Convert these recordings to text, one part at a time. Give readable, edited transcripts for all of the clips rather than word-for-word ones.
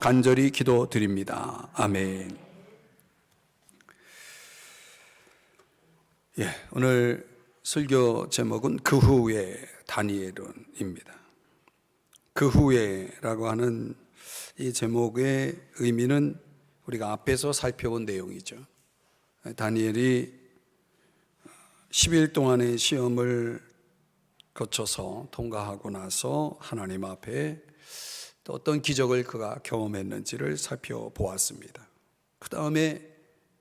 간절히 기도드립니다. 아멘. 오늘 설교 제목은 그 후에 다니엘은입니다. 그 후에라고 하는 이 제목의 의미는 우리가 앞에서 살펴본 내용이죠. 다니엘이 10일 동안의 시험을 거쳐서 통과하고 나서 하나님 앞에 또 어떤 기적을 그가 경험했는지를 살펴보았습니다. 그 다음에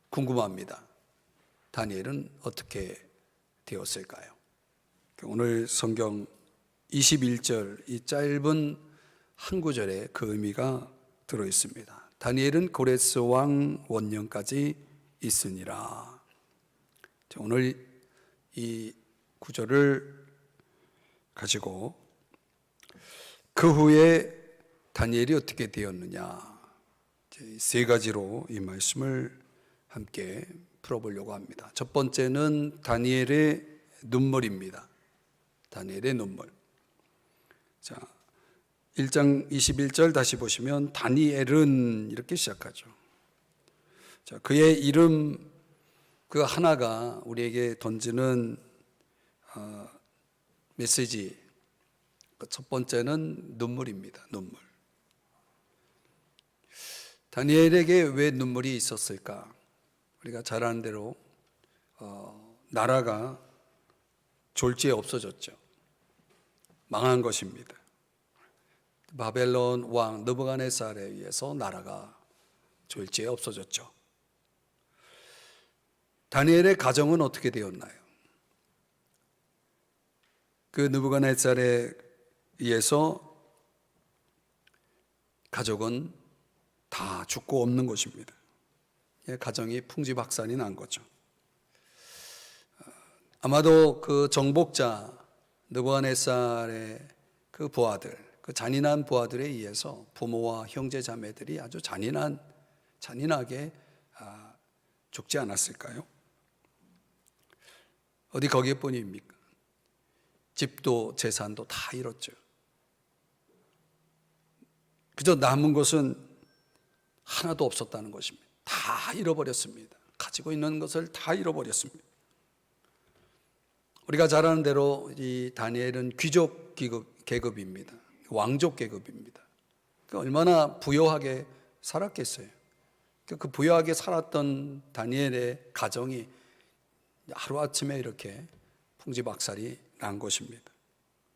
궁금합니다. 다니엘은 어떻게 되었을까요? 오늘 성경 21절 이 짧은 한 구절에 그 의미가 들어있습니다. 다니엘은 고레스 왕 원년까지 있으니라. 오늘 이 구절을 가지고 그 후에 다니엘이 어떻게 되었느냐, 세 가지로 이 말씀을 함께 풀어보려고 합니다. 첫 번째는 다니엘의 눈물입니다. 다니엘의 눈물. 자, 1장 21절 다시 보시면 다니엘은 이렇게 시작하죠. 자, 그의 이름 그 하나가 우리에게 던지는 메시지, 첫 번째는 눈물입니다. 눈물. 다니엘에게 왜 눈물이 있었을까? 우리가 잘 아는 대로 나라가 졸지에 없어졌죠. 망한 것입니다. 바벨론 왕 느부갓네살에 의해서 나라가 졸지에 없어졌죠. 다니엘의 가정은 어떻게 되었나요? 그 느부갓네살에 의해서 가족은 다 죽고 없는 것입니다. 가정이 풍지박산이 난 거죠. 아마도 그 정복자 느부갓네살의 그 부하들, 그 잔인한 부하들에 의해서 부모와 형제 자매들이 아주 잔인하게 죽지 않았을까요? 어디 거기뿐입니까? 집도 재산도 다 잃었죠. 그저 남은 것은 하나도 없었다는 것입니다. 다 잃어버렸습니다. 가지고 있는 것을 다 잃어버렸습니다. 우리가 잘 아는 대로 이 다니엘은 귀족 계급입니다. 왕족 계급입니다. 얼마나 부유하게 살았겠어요. 그 부유하게 살았던 다니엘의 가정이 하루아침에 이렇게 풍지박살이 난 것입니다.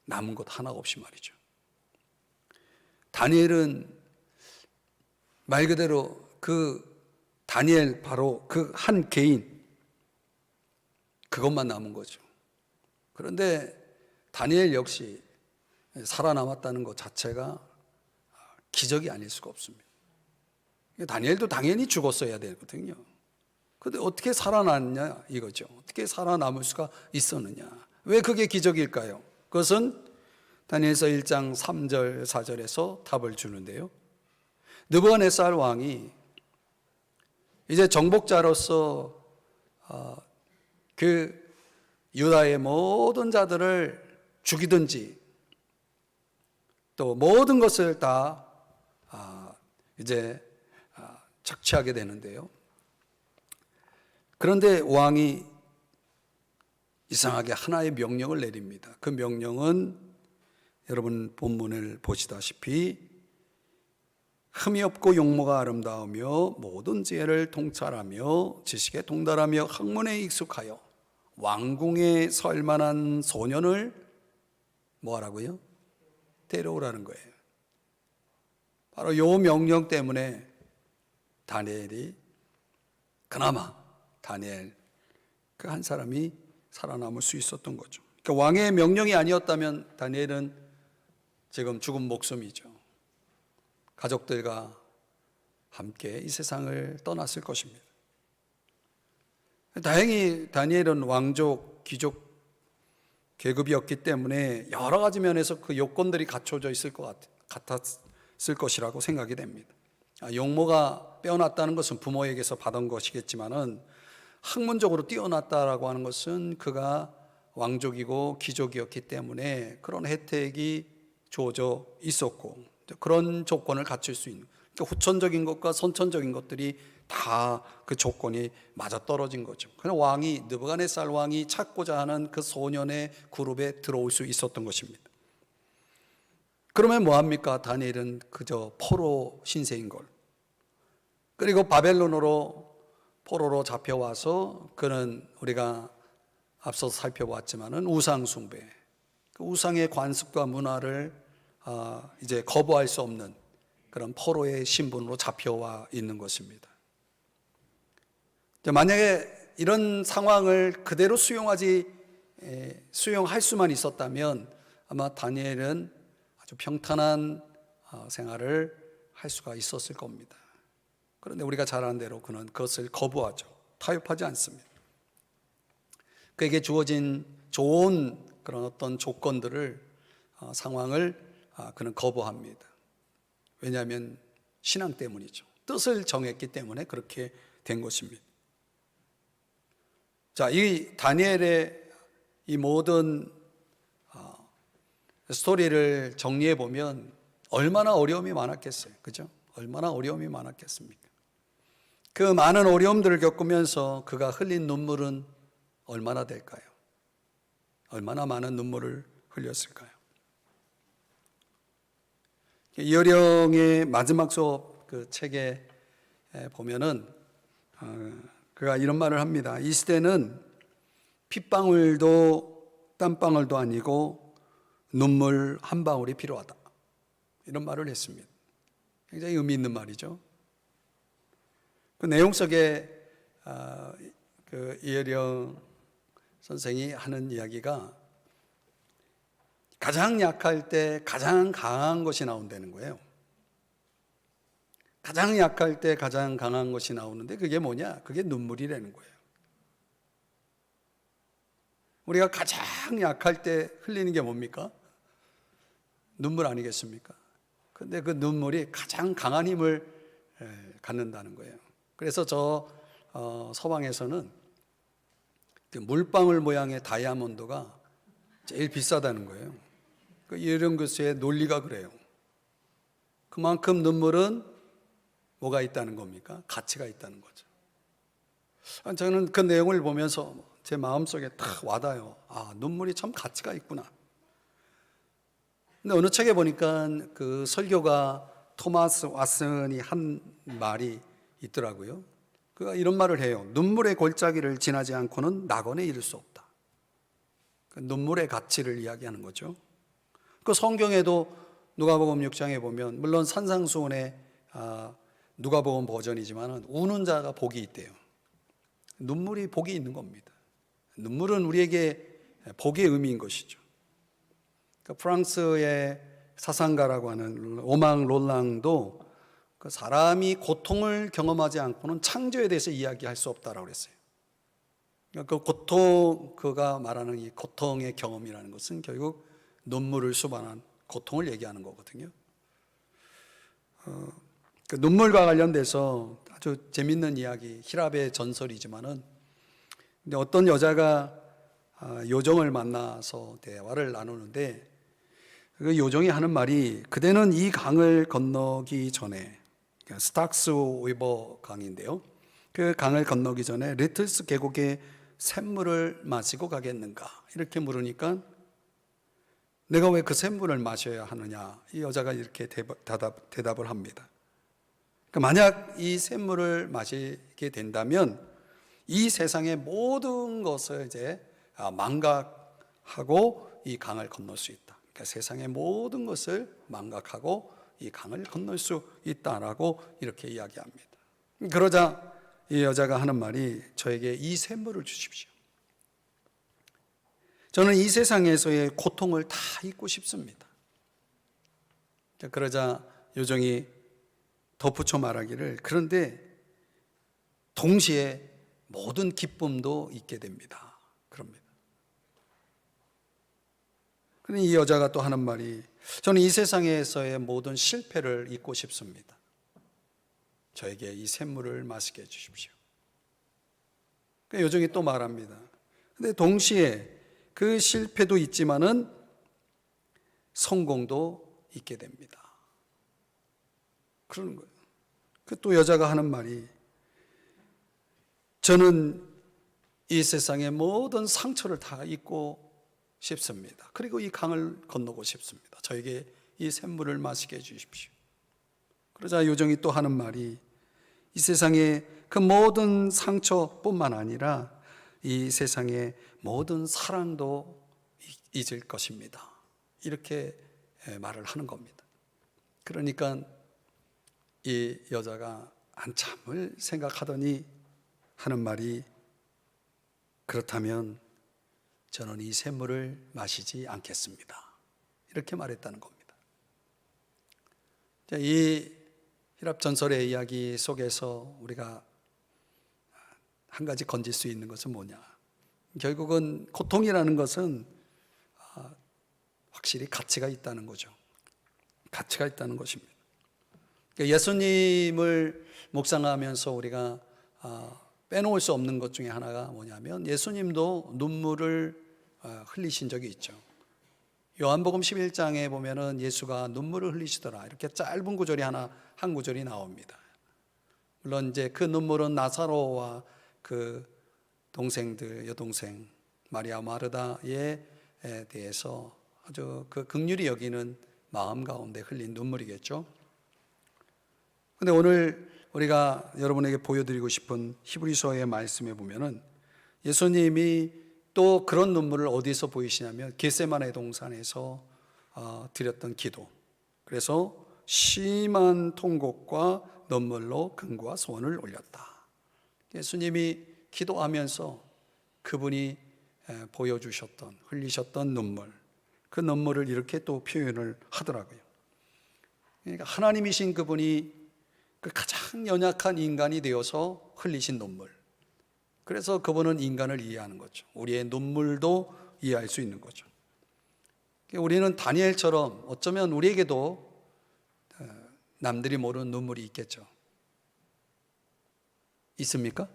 남은 것 하나 없이 말이죠. 다니엘은 말 그대로 그 다니엘 바로 그 한 개인, 그것만 남은 거죠. 그런데 다니엘 역시 살아남았다는 것 자체가 기적이 아닐 수가 없습니다. 다니엘도 당연히 죽었어야 되거든요. 그런데 어떻게 살아났냐 이거죠. 어떻게 살아남을 수가 있었느냐. 왜 그게 기적일까요? 그것은 다니엘서 1장 3절 4절에서 답을 주는데요. 느부갓네살 왕이 이제 정복자로서 그 유다의 모든 자들을 죽이든지 또 모든 것을 다 이제 착취하게 되는데요. 그런데 왕이 이상하게 하나의 명령을 내립니다. 그 명령은 여러분 본문을 보시다시피 흠이 없고 용모가 아름다우며 모든 지혜를 통찰하며 지식에 통달하며 학문에 익숙하여 왕궁에 설 만한 소년을 뭐하라고요? 데려오라는 거예요. 바로 이 명령 때문에 다니엘이 그나마 다니엘 그 한 사람이 살아남을 수 있었던 거죠. 그러니까 왕의 명령이 아니었다면 다니엘은 지금 죽은 목숨이죠. 가족들과 함께 이 세상을 떠났을 것입니다. 다행히 다니엘은 왕족, 귀족 계급이었기 때문에 여러 가지 면에서 그 요건들이 갖춰져 있을 것 같았을 것이라고 생각이 됩니다. 용모가 빼어났다는 것은 부모에게서 받은 것이겠지만은 학문적으로 뛰어났다라고 하는 것은 그가 왕족이고 귀족이었기 때문에 그런 혜택이 주어져 있었고 그런 조건을 갖출 수 있는 그러니까 후천적인 것과 선천적인 것들이 다 그 조건이 맞아떨어진 거죠. 그냥 왕이, 느부갓네살 왕이 찾고자 하는 그 소년의 그룹에 들어올 수 있었던 것입니다. 그러면 뭐합니까? 다니엘은 그저 포로 신세인 걸. 그리고 바벨론으로 포로로 잡혀와서 그는 우리가 앞서서 살펴보았지만은 우상 숭배, 그 우상의 관습과 문화를 이제 거부할 수 없는 그런 포로의 신분으로 잡혀와 있는 것입니다. 만약에 이런 상황을 그대로 수용할 수만 있었다면 아마 다니엘은 아주 평탄한 생활을 할 수가 있었을 겁니다. 그런데 우리가 잘 아는 대로 그는 그것을 거부하죠. 타협하지 않습니다. 그에게 주어진 좋은 그런 어떤 조건들을, 상황을 그는 거부합니다. 왜냐하면 신앙 때문이죠. 뜻을 정했기 때문에 그렇게 된 것입니다. 자, 이 다니엘의 이 모든 스토리를 정리해 보면 얼마나 어려움이 많았겠어요. 그죠? 얼마나 어려움이 많았겠습니까? 그 많은 어려움들을 겪으면서 그가 흘린 눈물은 얼마나 될까요? 얼마나 많은 눈물을 흘렸을까요? 이어령의 마지막 수업 그 책에 보면은 그가 이런 말을 합니다. 이 시대는 핏방울도 땀방울도 아니고 눈물 한 방울이 필요하다. 이런 말을 했습니다. 굉장히 의미 있는 말이죠. 그 내용 속에 그 이어령 선생이 하는 이야기가 가장 약할 때 가장 강한 것이 나온다는 거예요. 가장 약할 때 가장 강한 것이 나오는데 그게 뭐냐? 그게 눈물이라는 거예요. 우리가 가장 약할 때 흘리는 게 뭡니까? 눈물 아니겠습니까? 근데 그 눈물이 가장 강한 힘을 갖는다는 거예요. 그래서 저 서방에서는 그 물방울 모양의 다이아몬드가 제일 비싸다는 거예요. 그 이어령 교수의 논리가 그래요. 그만큼 눈물은 뭐가 있다는 겁니까? 가치가 있다는 거죠. 저는 그 내용을 보면서 제 마음속에 탁 와닿아요. 눈물이 참 가치가 있구나. 근데 어느 책에 보니까 그 설교가 토마스 왓슨이 한 말이 있더라고요. 그가 이런 말을 해요. 눈물의 골짜기를 지나지 않고는 낙원에 이를 수 없다. 그 눈물의 가치를 이야기하는 거죠. 그 성경에도 누가복음 6장에 보면 물론 산상수훈의 누가복음 버전이지만 우는 자가 복이 있대요. 눈물이 복이 있는 겁니다. 눈물은 우리에게 복의 의미인 것이죠. 그러니까 프랑스의 사상가라고 하는 오망 롤랑도 그 사람이 고통을 경험하지 않고는 창조에 대해서 이야기할 수 없다라고 그랬어요. 그러니까 그 고통, 그가 말하는 이 고통의 경험이라는 것은 결국 눈물을 수반한 고통을 얘기하는 거거든요. 그 눈물과 관련돼서 아주 재밌는 이야기, 히랍의 전설이지만은 근데 어떤 여자가 요정을 만나서 대화를 나누는데 그 요정이 하는 말이 그대는 이 강을 건너기 전에 스탁스 위버 강인데요. 그 강을 건너기 전에 리틀스 계곡의 샘물을 마시고 가겠는가? 이렇게 물으니까 내가 왜 그 샘물을 마셔야 하느냐? 이 여자가 이렇게 대답을 합니다. 만약 이 샘물을 마시게 된다면 이 세상의 모든 것을 이제 망각하고 이 강을 건널 수 있다. 그러니까 세상의 모든 것을 망각하고 이 강을 건널 수 있다라고 이렇게 이야기합니다. 그러자 이 여자가 하는 말이 저에게 이 샘물을 주십시오. 저는 이 세상에서의 고통을 다 잊고 싶습니다. 그러자 요정이 덧붙여 말하기를 그런데 동시에 모든 기쁨도 잊게 됩니다. 그럽니다. 그런데 이 여자가 또 하는 말이 저는 이 세상에서의 모든 실패를 잊고 싶습니다. 저에게 이 샘물을 마시게 해주십시오. 요정이 또 말합니다. 근데 동시에 그 실패도 있지만은 성공도 있게 됩니다. 그러는 거예요. 그 또 여자가 하는 말이, 저는 이 세상의 모든 상처를 다 잊고 싶습니다. 그리고 이 강을 건너고 싶습니다. 저에게 이 샘물을 마시게 해주십시오. 그러자 요정이 또 하는 말이, 이 세상의 그 모든 상처뿐만 아니라 이 세상의 모든 사랑도 잊을 것입니다. 이렇게 말을 하는 겁니다. 그러니까 이 여자가 한참을 생각하더니 하는 말이, 그렇다면 저는 이 샘물을 마시지 않겠습니다. 이렇게 말했다는 겁니다. 이 히랍 전설의 이야기 속에서 우리가 한 가지 건질 수 있는 것은 뭐냐? 결국은 고통이라는 것은 확실히 가치가 있다는 거죠. 가치가 있다는 것입니다. 예수님을 묵상하면서 우리가 빼놓을 수 없는 것 중에 하나가 뭐냐면, 예수님도 눈물을 흘리신 적이 있죠. 요한복음 11장에 보면은 예수가 눈물을 흘리시더라, 이렇게 짧은 구절이 한 구절이 나옵니다. 물론 이제 그 눈물은 나사로와 그 동생들, 여동생 마리아 마르다에 대해서 아주 그 긍휼히 여기는 마음 가운데 흘린 눈물이겠죠. 근데 오늘 우리가 여러분에게 보여드리고 싶은 히브리서의 말씀에 보면은 예수님이 또 그런 눈물을 어디서 보이시냐면 겟세마네 동산에서 드렸던 기도. 그래서 심한 통곡과 눈물로 근거와 소원을 올렸다. 예수님이 기도하면서 그분이 보여주셨던, 흘리셨던 눈물, 그 눈물을 이렇게 또 표현을 하더라고요. 그러니까 하나님이신 그분이 그 가장 연약한 인간이 되어서 흘리신 눈물. 그래서 그분은 인간을 이해하는 거죠. 우리의 눈물도 이해할 수 있는 거죠. 우리는 다니엘처럼 어쩌면 우리에게도 남들이 모르는 눈물이 있겠죠. 있습니까?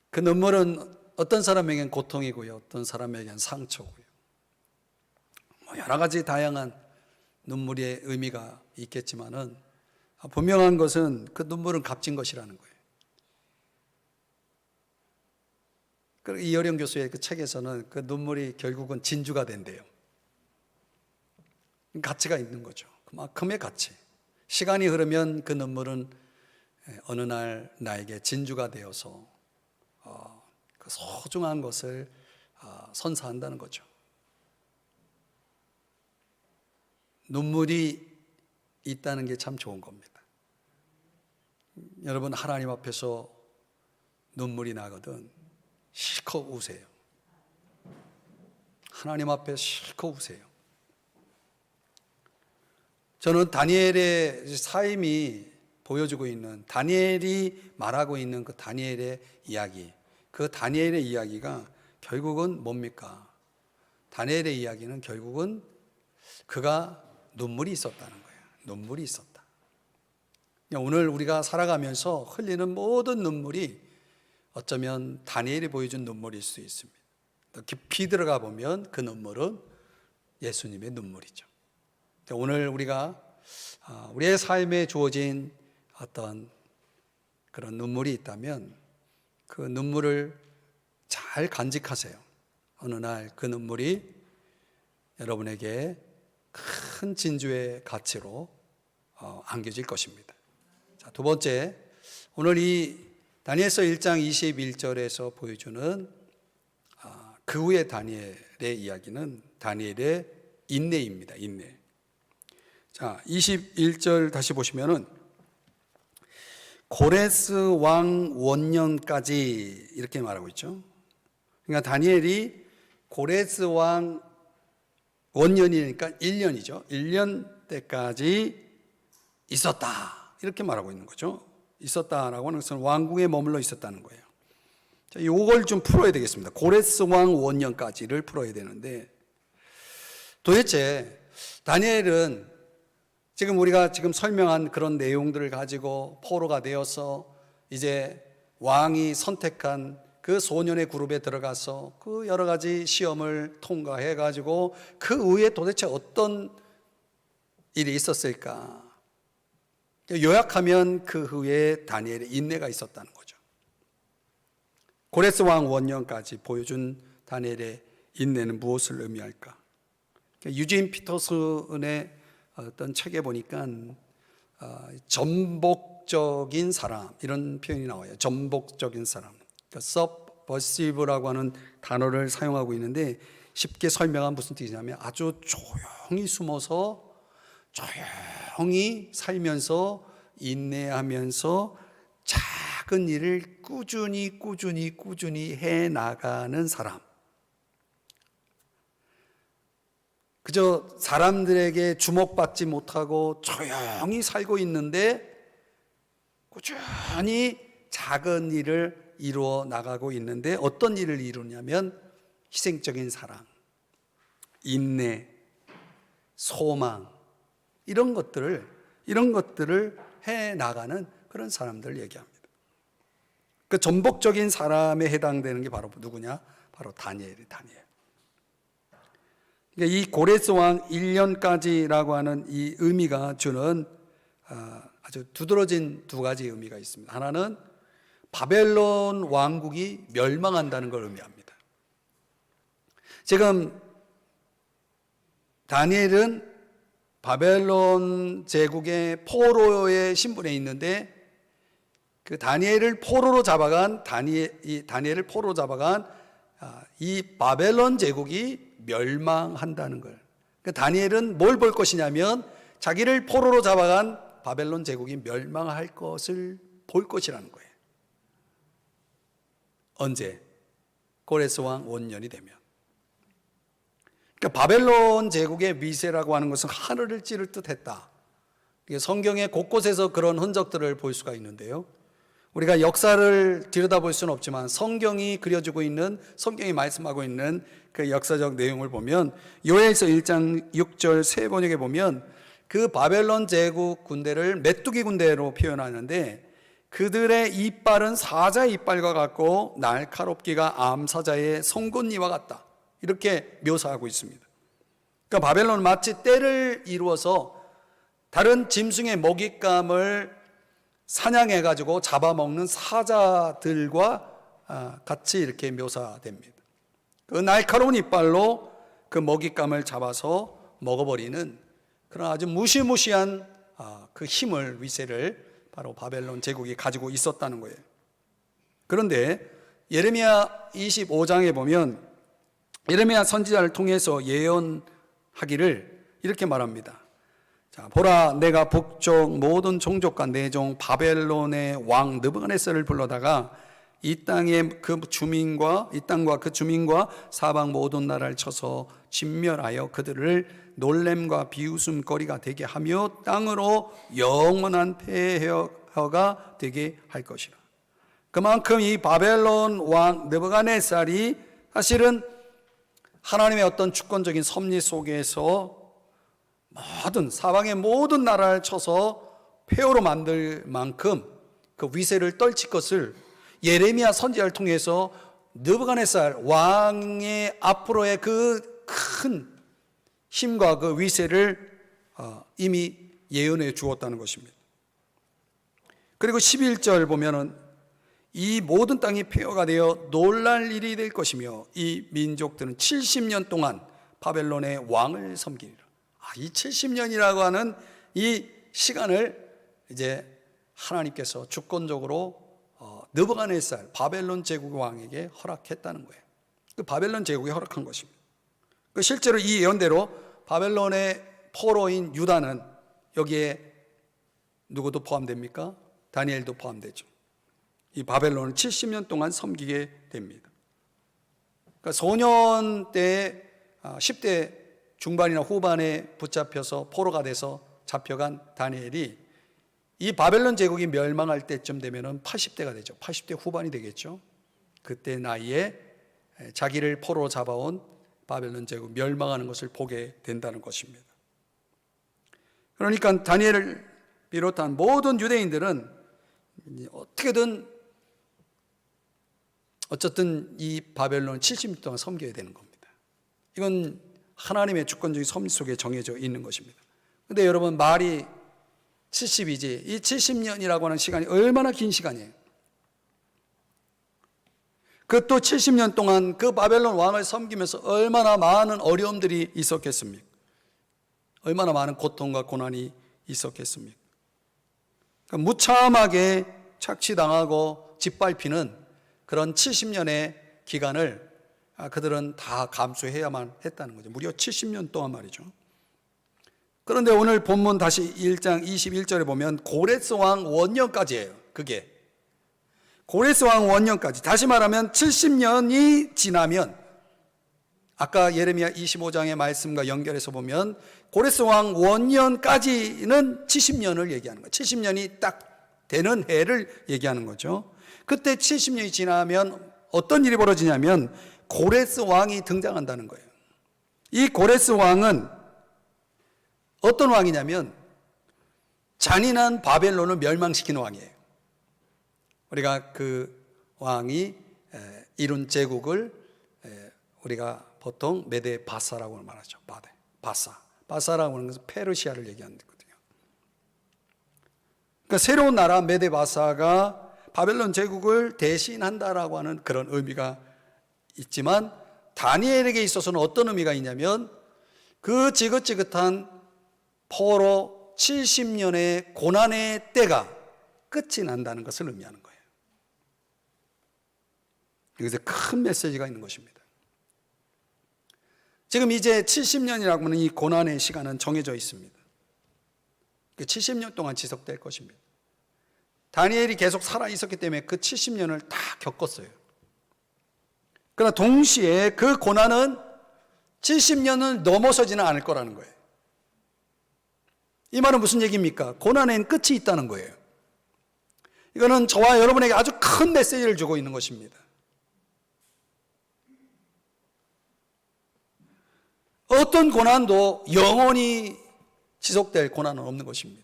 그 눈물은 어떤 사람에겐 고통이고요, 어떤 사람에겐 상처고요. 여러 가지 다양한 눈물의 의미가 있겠지만은 분명한 것은 그 눈물은 값진 것이라는 거예요. 그리고 이어령 교수의 그 책에서는 그 눈물이 결국은 진주가 된대요. 가치가 있는 거죠. 그만큼의 가치. 시간이 흐르면 그 눈물은 어느 날 나에게 진주가 되어서 그 소중한 것을 선사한다는 거죠. 눈물이 있다는 게 참 좋은 겁니다. 여러분, 하나님 앞에서 눈물이 나거든 실컷 우세요. 하나님 앞에 실컷 우세요. 저는 다니엘의 삶이 보여주고 있는, 다니엘이 말하고 있는 그 다니엘의 이야기, 그 다니엘의 이야기가 결국은 뭡니까? 다니엘의 이야기는 결국은 그가 눈물이 있었다는 거예요. 눈물이 있었다. 오늘 우리가 살아가면서 흘리는 모든 눈물이 어쩌면 다니엘이 보여준 눈물일 수 있습니다. 더 깊이 들어가 보면 그 눈물은 예수님의 눈물이죠. 오늘 우리가 우리의 삶에 주어진 어떤 그런 눈물이 있다면 그 눈물을 잘 간직하세요. 어느 날 그 눈물이 여러분에게 큰 진주의 가치로 안겨질 것입니다. 자, 두 번째, 오늘 이 다니엘서 1장 21절에서 보여주는 그 후의 다니엘의 이야기는 다니엘의 인내입니다. 인내. 자, 21절 다시 보시면은 고레스 왕 원년까지 이렇게 말하고 있죠. 그러니까 다니엘이 고레스 왕 원년이니까 1년이죠. 1년 때까지 있었다. 이렇게 말하고 있는 거죠. 있었다라고 하는 것은 왕궁에 머물러 있었다는 거예요. 자, 이걸 좀 풀어야 되겠습니다. 고레스 왕 원년까지를 풀어야 되는데, 도대체 다니엘은 지금 우리가 지금 설명한 그런 내용들을 가지고 포로가 되어서 이제 왕이 선택한 그 소년의 그룹에 들어가서 그 여러 가지 시험을 통과해 가지고 그 후에 도대체 어떤 일이 있었을까? 요약하면 그 후에 다니엘의 인내가 있었다는 거죠. 고레스 왕 원년까지 보여준 다니엘의 인내는 무엇을 의미할까? 유진 피터슨의 어떤 책에 보니까 전복적인 사람, 이런 표현이 나와요. 전복적인 사람. subversive라고 하는 단어를 사용하고 있는데, 쉽게 설명하면 무슨 뜻이냐면 아주 조용히 숨어서 조용히 살면서 인내하면서 작은 일을 꾸준히 해 나가는 사람. 그저 사람들에게 주목받지 못하고 조용히 살고 있는데 꾸준히 작은 일을 이루어 나가고 있는데, 어떤 일을 이루냐면 희생적인 사랑, 인내, 소망, 이런 것들을 해 나가는 그런 사람들을 얘기합니다. 그 전복적인 사람에 해당되는 게 바로 누구냐? 바로 다니엘. 그러니까 이 고레스 왕 1년까지라고 하는 이 의미가 주는 아주 두드러진 두 가지 의미가 있습니다. 하나는 바벨론 왕국이 멸망한다는 걸 의미합니다. 지금 다니엘은 바벨론 제국의 포로의 신분에 있는데, 그 다니엘을 포로로 잡아간 이 바벨론 제국이 멸망한다는 걸. 그 다니엘은 뭘 볼 것이냐면 자기를 포로로 잡아간 바벨론 제국이 멸망할 것을 볼 것이라는 거예요. 언제? 고레스 왕 원년이 되면. 그러니까 바벨론 제국의 위세라고 하는 것은 하늘을 찌를 듯했다. 성경의 곳곳에서 그런 흔적들을 볼 수가 있는데요. 우리가 역사를 들여다볼 수는 없지만 성경이 그려주고 있는, 성경이 말씀하고 있는 그 역사적 내용을 보면, 요엘서 1장 6절 세 번역에 보면 그 바벨론 제국 군대를 메뚜기 군대로 표현하는데, 그들의 이빨은 사자의 이빨과 같고 날카롭기가 암사자의 송곳니와 같다, 이렇게 묘사하고 있습니다. 그러니까 바벨론은 마치 떼를 이루어서 다른 짐승의 먹잇감을 사냥해가지고 잡아먹는 사자들과 같이 이렇게 묘사됩니다. 그 날카로운 이빨로 그 먹잇감을 잡아서 먹어버리는 그런 아주 무시무시한 그 힘을, 위세를 바로 바벨론 제국이 가지고 있었다는 거예요. 그런데 예레미야 25장에 보면 예레미야 선지자를 통해서 예언하기를 이렇게 말합니다. 자, 보라, 내가 북쪽 모든 종족과 내종 바벨론의 왕 느부갓네살을 불러다가 이 땅과 그 주민과 사방 모든 나라를 쳐서 진멸하여 그들을 놀램과 비웃음거리가 되게 하며 땅으로 영원한 폐허가 되게 할 것이라. 그만큼 이 바벨론 왕 느부갓네살이 사실은 하나님의 어떤 주권적인 섭리 속에서 사방의 모든 나라를 쳐서 폐허로 만들 만큼 그 위세를 떨칠 것을 예레미야 선지자를 통해서 느부갓네살 왕의 앞으로의 그 큰 힘과 그 위세를 이미 예언해 주었다는 것입니다. 그리고 11절 보면은 이 모든 땅이 폐허가 되어 놀랄 일이 될 것이며 이 민족들은 70년 동안 바벨론의 왕을 섬기리라. 이 70년이라고 하는 이 시간을 이제 하나님께서 주권적으로 느부갓네살 바벨론 제국 왕에게 허락했다는 거예요. 그 바벨론 제국이 허락한 것입니다. 그 실제로 이 예언대로 바벨론의 포로인 유다는 여기에 누구도 포함됩니까? 다니엘도 포함되죠. 이 바벨론을 70년 동안 섬기게 됩니다. 그러니까 소년 때 10대 중반이나 후반에 붙잡혀서 포로가 돼서 잡혀간 다니엘이 이 바벨론 제국이 멸망할 때쯤 되면은 80대가 되죠. 80대 후반이 되겠죠. 그때 나이에 자기를 포로로 잡아온 바벨론 제국 멸망하는 것을 보게 된다는 것입니다. 그러니까 다니엘을 비롯한 모든 유대인들은 어쨌든 이 바벨론을 70년 동안 섬겨야 되는 겁니다. 이건 하나님의 주권적인 섭리 속에 정해져 있는 것입니다. 근데 여러분, 말이 70이지 이 70년이라고 하는 시간이 얼마나 긴 시간이에요. 그 또 70년 동안 그 바벨론 왕을 섬기면서 얼마나 많은 어려움들이 있었겠습니까? 얼마나 많은 고통과 고난이 있었겠습니까? 그러니까 무참하게 착취당하고 짓밟히는 그런 70년의 기간을 그들은 다 감수해야만 했다는 거죠. 무려 70년 동안 말이죠. 그런데 오늘 본문 다시 1장 21절에 보면 고레스 왕 원년까지예요. 그게 고레스 왕 원년까지, 다시 말하면 70년이 지나면, 아까 예레미야 25장의 말씀과 연결해서 보면 고레스 왕 원년까지는 70년을 얘기하는 거예요. 70년이 딱 되는 해를 얘기하는 거죠. 그때 70년이 지나면 어떤 일이 벌어지냐면 고레스 왕이 등장한다는 거예요. 이 고레스 왕은 어떤 왕이냐면 잔인한 바벨론을 멸망시키는 왕이에요. 우리가 그 왕이 이룬 제국을 우리가 보통 메데 바사라고 말하죠. 바사라고 하는 것은 페르시아를 얘기하는 거거든요. 그러니까 새로운 나라 메데 바사가 바벨론 제국을 대신한다라고 하는 그런 의미가 있지만, 다니엘에게 있어서는 어떤 의미가 있냐면 그 지긋지긋한 포로 70년의 고난의 때가 끝이 난다는 것을 의미하는 거예요. 여기서 큰 메시지가 있는 것입니다. 지금 이제 70년이라고 하는 이 고난의 시간은 정해져 있습니다. 70년 동안 지속될 것입니다. 다니엘이 계속 살아 있었기 때문에 그 70년을 다 겪었어요. 그러나 동시에 그 고난은 70년을 넘어서지는 않을 거라는 거예요. 이 말은 무슨 얘기입니까? 고난엔 끝이 있다는 거예요. 이거는 저와 여러분에게 아주 큰 메시지를 주고 있는 것입니다. 어떤 고난도 영원히 지속될 고난은 없는 것입니다.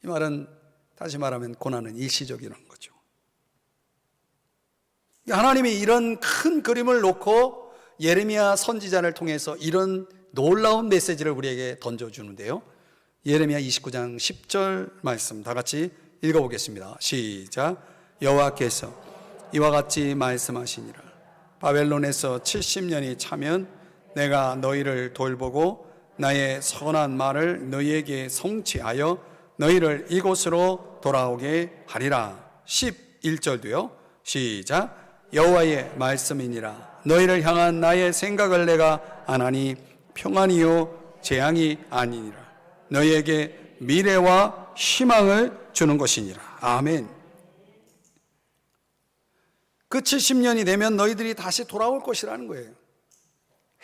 이 말은 다시 말하면 고난은 일시적이라는 거죠. 하나님이 이런 큰 그림을 놓고 예레미야 선지자를 통해서 이런 놀라운 메시지를 우리에게 던져주는데요. 예레미야 29장 10절 말씀 다 같이 읽어보겠습니다. 시작. 여호와께서 이와 같이 말씀하시니라. 바벨론에서 70년이 차면 내가 너희를 돌보고 나의 선한 말을 너희에게 성취하여 너희를 이곳으로 돌아오게 하리라. 11절도요. 시작. 여호와의 말씀이니라. 너희를 향한 나의 생각을 내가 안 하니 평안이요 재앙이 아니니라. 너희에게 미래와 희망을 주는 것이니라. 아멘. 그 70년이 되면 너희들이 다시 돌아올 것이라는 거예요.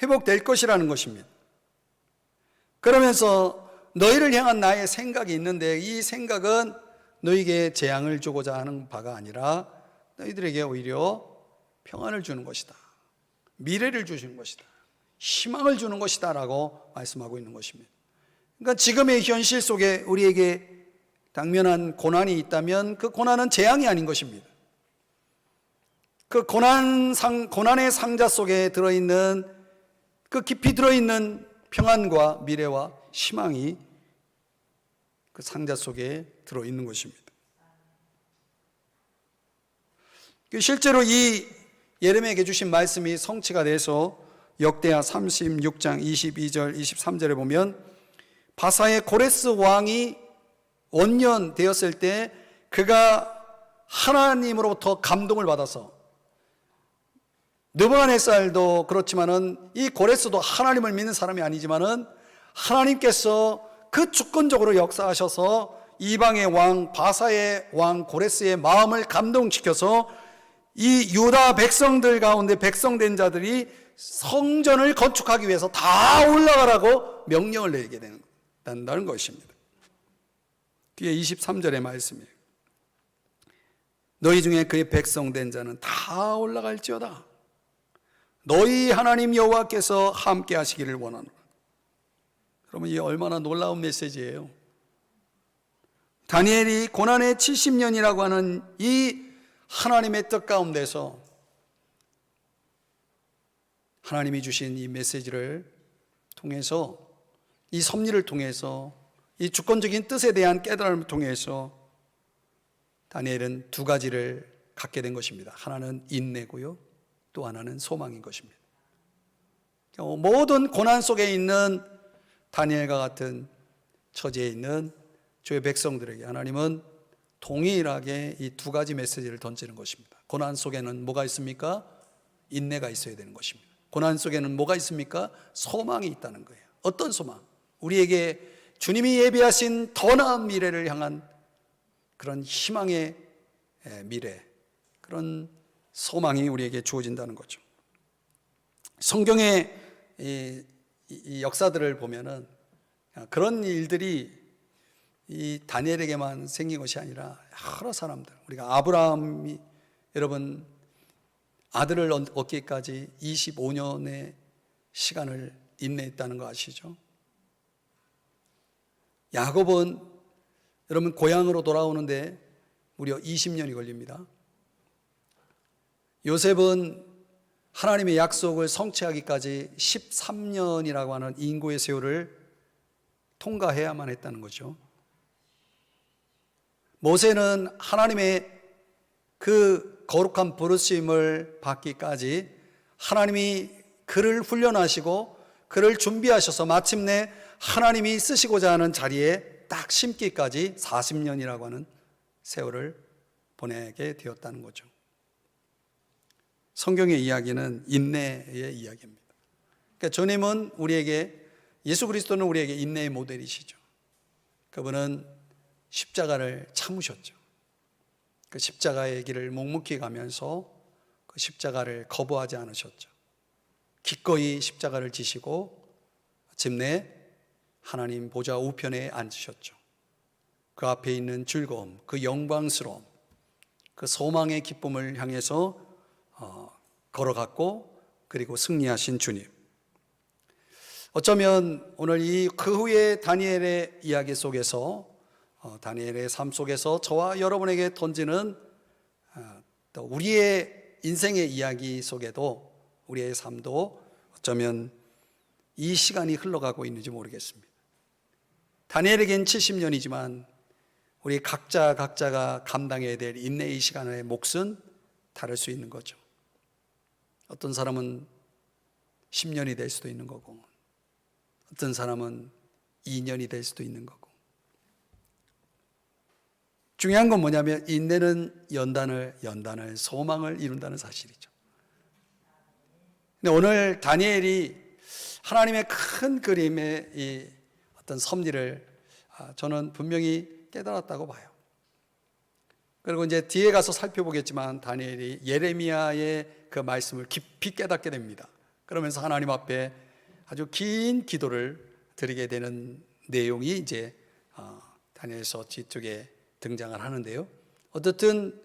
회복될 것이라는 것입니다. 그러면서 너희를 향한 나의 생각이 있는데 이 생각은 너희에게 재앙을 주고자 하는 바가 아니라 너희들에게 오히려 평안을 주는 것이다. 미래를 주시는 것이다. 희망을 주는 것이다 라고 말씀하고 있는 것입니다. 그러니까 지금의 현실 속에 우리에게 당면한 고난이 있다면 그 고난은 재앙이 아닌 것입니다. 그 고난의 상자 속에 들어있는 그 깊이 들어있는 평안과 미래와 희망이 그 상자 속에 들어있는 것입니다. 실제로 이 예레미야에게 주신 말씀이 성취가 돼서 역대하 36장 22절 23절에 보면 바사의 고레스 왕이 원년 되었을 때 그가 하나님으로부터 감동을 받아서, 느부갓네살도 그렇지만은 이 고레스도 하나님을 믿는 사람이 아니지만은 하나님께서 그 주권적으로 역사하셔서 이방의 왕 바사의 왕 고레스의 마음을 감동시켜서 이 유다 백성들 가운데 백성된 자들이 성전을 건축하기 위해서 다 올라가라고 명령을 내게 된다는 것입니다. 뒤에 23절의 말씀이에요. 너희 중에 그의 백성된 자는 다 올라갈지어다. 너희 하나님 여호와께서 함께 하시기를 원하노라. 그러면 이게 얼마나 놀라운 메시지예요. 다니엘이 고난의 70년이라고 하는 이 하나님의 뜻 가운데서 하나님이 주신 이 메시지를 통해서 이 섭리를 통해서, 이 주권적인 뜻에 대한 깨달음을 통해서 다니엘은 두 가지를 갖게 된 것입니다. 하나는 인내고요, 또 하나는 소망인 것입니다. 모든 고난 속에 있는 다니엘과 같은 처지에 있는 주의 백성들에게 하나님은 동일하게 이 두 가지 메시지를 던지는 것입니다. 고난 속에는 뭐가 있습니까? 인내가 있어야 되는 것입니다. 고난 속에는 뭐가 있습니까? 소망이 있다는 거예요. 어떤 소망? 우리에게 주님이 예비하신 더 나은 미래를 향한 그런 희망의 미래, 그런 소망이 우리에게 주어진다는 거죠. 성경의 이 역사들을 보면은 그런 일들이 이 다니엘에게만 생긴 것이 아니라 여러 사람들, 우리가 아브라함이 여러분 아들을 얻기까지 25년의 시간을 인내했다는 거 아시죠? 야곱은 여러분 고향으로 돌아오는데 무려 20년이 걸립니다. 요셉은 하나님의 약속을 성취하기까지 13년이라고 하는 인고의 세월을 통과해야만 했다는 거죠. 모세는 하나님의 그 거룩한 부르심을 받기까지 하나님이 그를 훈련하시고 그를 준비하셔서 마침내 하나님이 쓰시고자 하는 자리에 딱 심기까지 40년이라고 하는 세월을 보내게 되었다는 거죠. 성경의 이야기는 인내의 이야기입니다. 그러니까 주님은 우리에게, 예수 그리스도는 우리에게 인내의 모델이시죠. 그분은 십자가를 참으셨죠. 그 십자가의 길을 묵묵히 가면서 그 십자가를 거부하지 않으셨죠. 기꺼이 십자가를 지시고 마침내 하나님 보좌 우편에 앉으셨죠. 그 앞에 있는 즐거움, 그 영광스러움, 그 소망의 기쁨을 향해서 걸어갔고, 그리고 승리하신 주님. 어쩌면 오늘 이 그 후에 다니엘의 이야기 속에서, 다니엘의 삶 속에서 저와 여러분에게 던지는 또 우리의 인생의 이야기 속에도, 우리의 삶도 어쩌면 이 시간이 흘러가고 있는지 모르겠습니다. 다니엘에겐 70년이지만 우리 각자가 감당해야 될 인내의 시간의 몫은 다를 수 있는 거죠. 어떤 사람은 10년이 될 수도 있는 거고, 어떤 사람은 2년이 될 수도 있는 거고. 중요한 건 뭐냐면 인내는 연단을 소망을 이룬다는 사실이죠. 근데 오늘 다니엘이 하나님의 큰 그림의 이 어떤 섭리를 저는 분명히 깨달았다고 봐요. 그리고 이제 뒤에 가서 살펴보겠지만 다니엘이 예레미야의 그 말씀을 깊이 깨닫게 됩니다. 그러면서 하나님 앞에 아주 긴 기도를 드리게 되는 내용이 이제 다니엘서 뒤쪽에 등장을 하는데요. 어쨌든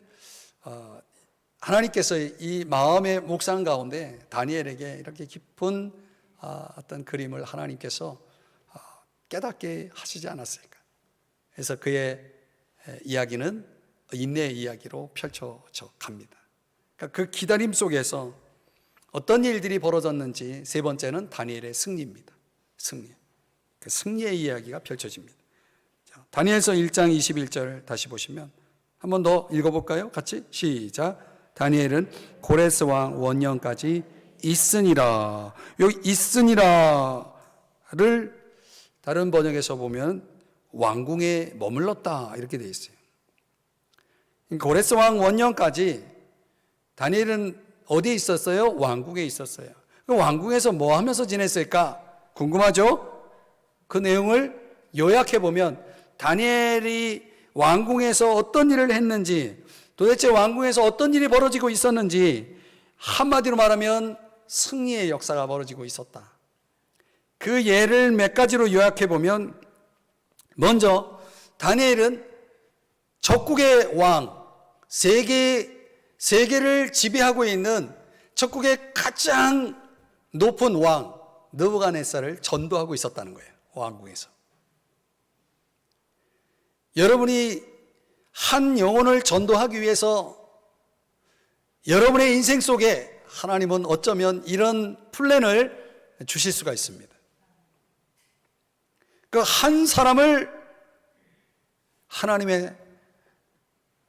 하나님께서 이 마음의 묵상 가운데 다니엘에게 이렇게 깊은 어떤 그림을 하나님께서 깨닫게 하시지 않았을까. 그래서 그의 이야기는 인내의 이야기로 펼쳐져 갑니다. 그러니까 그 기다림 속에서 어떤 일들이 벌어졌는지, 세 번째는 다니엘의 승리입니다. 승리. 그 승리의 이야기가 펼쳐집니다. 자, 다니엘서 1장 21절 다시 보시면 한 번 더 읽어볼까요? 같이 시작. 다니엘은 고레스 왕 원년까지 있으니라. 여기 있으니라를 다른 번역에서 보면 왕궁에 머물렀다 이렇게 되어 있어요. 고레스 왕 원년까지 다니엘은 어디에 있었어요? 왕궁에 있었어요. 그 왕궁에서 뭐 하면서 지냈을까? 궁금하죠? 그 내용을 요약해 보면 다니엘이 왕궁에서 어떤 일을 했는지, 도대체 왕궁에서 어떤 일이 벌어지고 있었는지, 한마디로 말하면 승리의 역사가 벌어지고 있었다. 그 예를 몇 가지로 요약해 보면, 먼저 다니엘은 적국의 왕, 세계를 지배하고 있는 적국의 가장 높은 왕 느부갓네살을 전도하고 있었다는 거예요. 왕궁에서. 여러분이 한 영혼을 전도하기 위해서 여러분의 인생 속에 하나님은 어쩌면 이런 플랜을 주실 수가 있습니다. 그 한 사람을 하나님의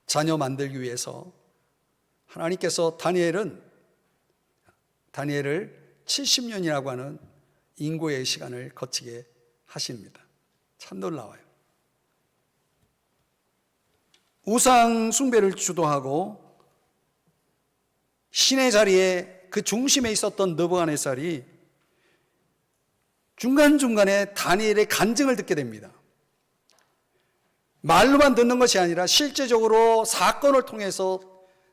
자녀 만들기 위해서 하나님께서 다니엘을 70년이라고 하는 인고의 시간을 거치게 하십니다. 참 놀라워요. 우상 숭배를 주도하고 신의 자리에 그 중심에 있었던 느부갓네살이 중간중간에 다니엘의 간증을 듣게 됩니다. 말로만 듣는 것이 아니라 실제적으로 사건을 통해서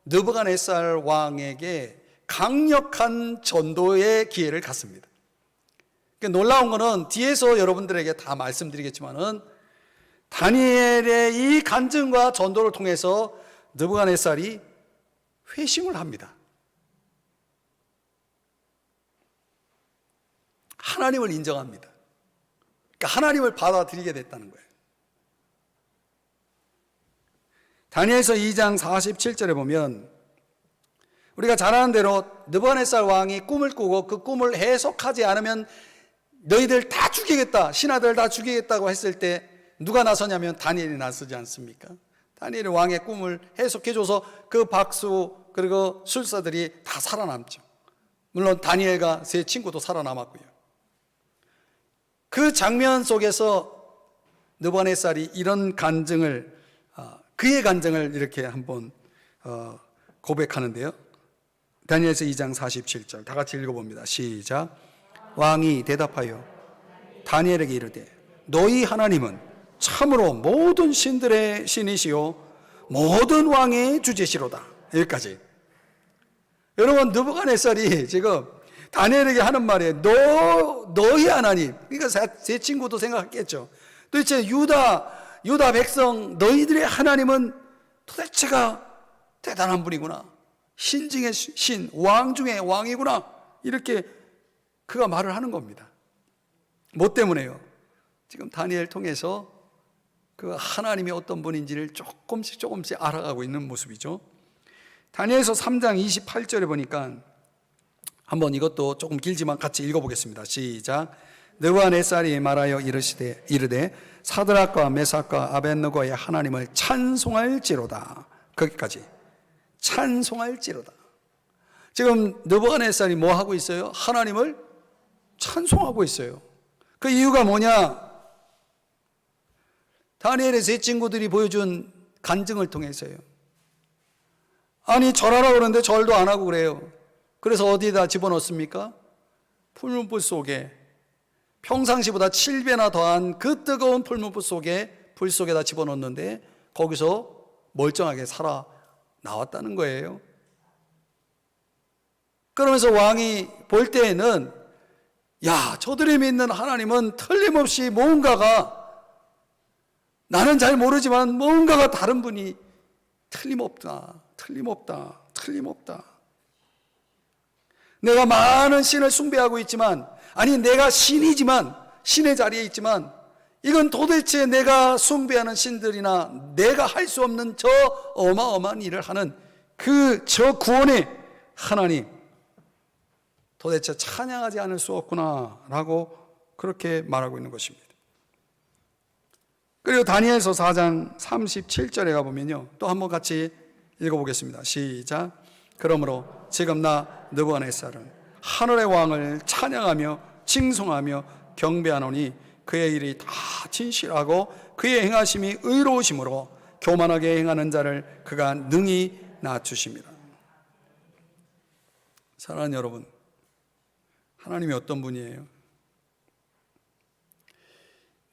느부갓네살 왕에게 강력한 전도의 기회를 갖습니다. 놀라운 것은 뒤에서 여러분들에게 다 말씀드리겠지만은 다니엘의 이 간증과 전도를 통해서 느부갓네살이 회심을 합니다. 하나님을 인정합니다. 그러니까 하나님을 받아들이게 됐다는 거예요. 다니엘서 2장 47절에 보면 우리가 잘 아는 대로 느부갓네살 왕이 꿈을 꾸고 그 꿈을 해석하지 않으면 너희들 다 죽이겠다, 신하들 다 죽이겠다고 했을 때 누가 나서냐면 다니엘이 나서지 않습니까? 다니엘이 왕의 꿈을 해석해줘서 그 박수 그리고 술사들이 다 살아남죠. 물론 다니엘과 세 친구도 살아남았고요. 그 장면 속에서 느부갓네살이 이런 간증을 그의 간증을 이렇게 한번 고백하는데요. 다니엘서 2장 47절 다 같이 읽어봅니다. 시작. 왕이 대답하여 다니엘에게 이르되 너희 하나님은 참으로 모든 신들의 신이시요 모든 왕의 주제시로다. 여기까지. 여러분 느부갓네살이 지금 다니엘에게 하는 말이에요. 너희 하나님. 그러니까 제 친구도 생각했겠죠. 도대체 유다 백성 너희들의 하나님은 도대체가 대단한 분이구나. 신 중의 신, 왕 중의 왕이구나. 이렇게 그가 말을 하는 겁니다. 뭐 때문에요? 지금 다니엘 통해서 그 하나님이 어떤 분인지를 조금씩 알아가고 있는 모습이죠. 다니엘서 3장 28절에 보니까 한번 이것도 조금 길지만 같이 읽어보겠습니다. 시작. 느부갓네살이 말하여 이르되 사드락과 메삭과 아벳느고의 하나님을 찬송할지로다. 거기까지. 찬송할지로다. 지금 느부갓네살이 뭐 하고 있어요? 하나님을 찬송하고 있어요. 그 이유가 뭐냐? 다니엘의 세 친구들이 보여준 간증을 통해서요. 아니 절하라고 그러는데 절도 안 하고 그래요. 그래서 어디에다 집어넣습니까? 풀문불 속에, 평상시보다 7배나 더한 그 뜨거운 풀문불 속에, 불 속에다 집어넣는데 거기서 멀쩡하게 살아 나왔다는 거예요. 그러면서 왕이 볼 때에는 야, 저들이 믿는 하나님은 틀림없이 뭔가가, 나는 잘 모르지만 뭔가가 다른 분이 틀림없다. 내가 많은 신을 숭배하고 있지만, 아니 내가 신이지만, 신의 자리에 있지만 이건 도대체 내가 숭배하는 신들이나 내가 할 수 없는 저 어마어마한 일을 하는 저 구원의 하나님 도대체 찬양하지 않을 수 없구나 라고 그렇게 말하고 있는 것입니다. 그리고 다니엘서 4장 37절에 가보면요, 또 한번 같이 읽어보겠습니다. 시작. 그러므로 지금 나 느부갓네살은 하늘의 왕을 찬양하며 칭송하며 경배하노니 그의 일이 다 진실하고 그의 행하심이 의로우심으로 교만하게 행하는 자를 그가 능히 낮추심이라. 사랑하는 여러분, 하나님이 어떤 분이에요?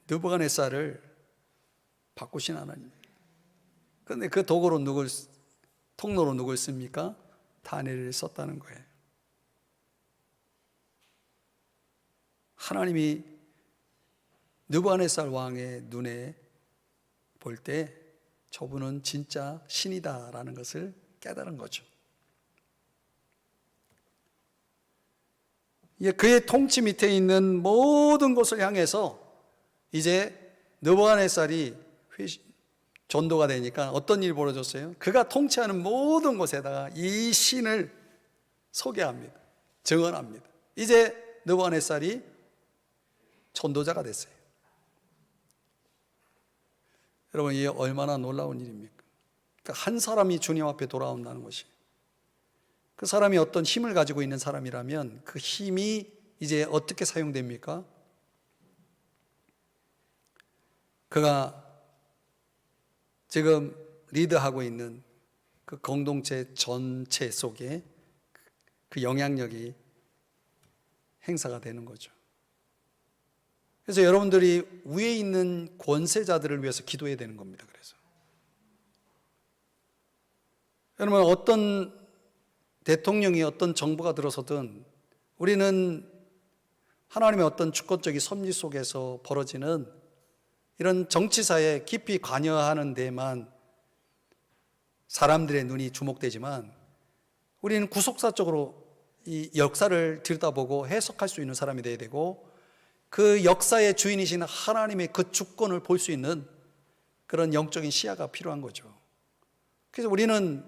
느부갓네살을 바꾸신 하나님. 그런데 그 통로로 누굴 씁니까? 다니엘을 썼다는 거예요. 하나님이 느부갓네살 왕의 눈에 볼 때 저분은 진짜 신이다라는 것을 깨달은 거죠. 그의 통치 밑에 있는 모든 곳을 향해서 이제 느부갓네살이 전도가 되니까 어떤 일이 벌어졌어요? 그가 통치하는 모든 곳에다가 이 신을 소개합니다. 증언합니다. 이제 느부갓네살이 전도자가 됐어요. 여러분, 이게 얼마나 놀라운 일입니까? 그러니까 한 사람이 주님 앞에 돌아온다는 것이, 그 사람이 어떤 힘을 가지고 있는 사람이라면 그 힘이 이제 어떻게 사용됩니까? 그가 지금 리드하고 있는 그 공동체 전체 속에 그 영향력이 행사가 되는 거죠. 그래서 여러분들이 위에 있는 권세자들을 위해서 기도해야 되는 겁니다. 그래서 여러분, 어떤 대통령이 어떤 정부가 들어서든 우리는 하나님의 어떤 주권적인 섭리 속에서 벌어지는 이런 정치사에 깊이 관여하는 데만 사람들의 눈이 주목되지만, 우리는 구속사적으로 이 역사를 들여다보고 해석할 수 있는 사람이 되어야 되고, 그 역사의 주인이신 하나님의 그 주권을 볼 수 있는 그런 영적인 시야가 필요한 거죠. 그래서 우리는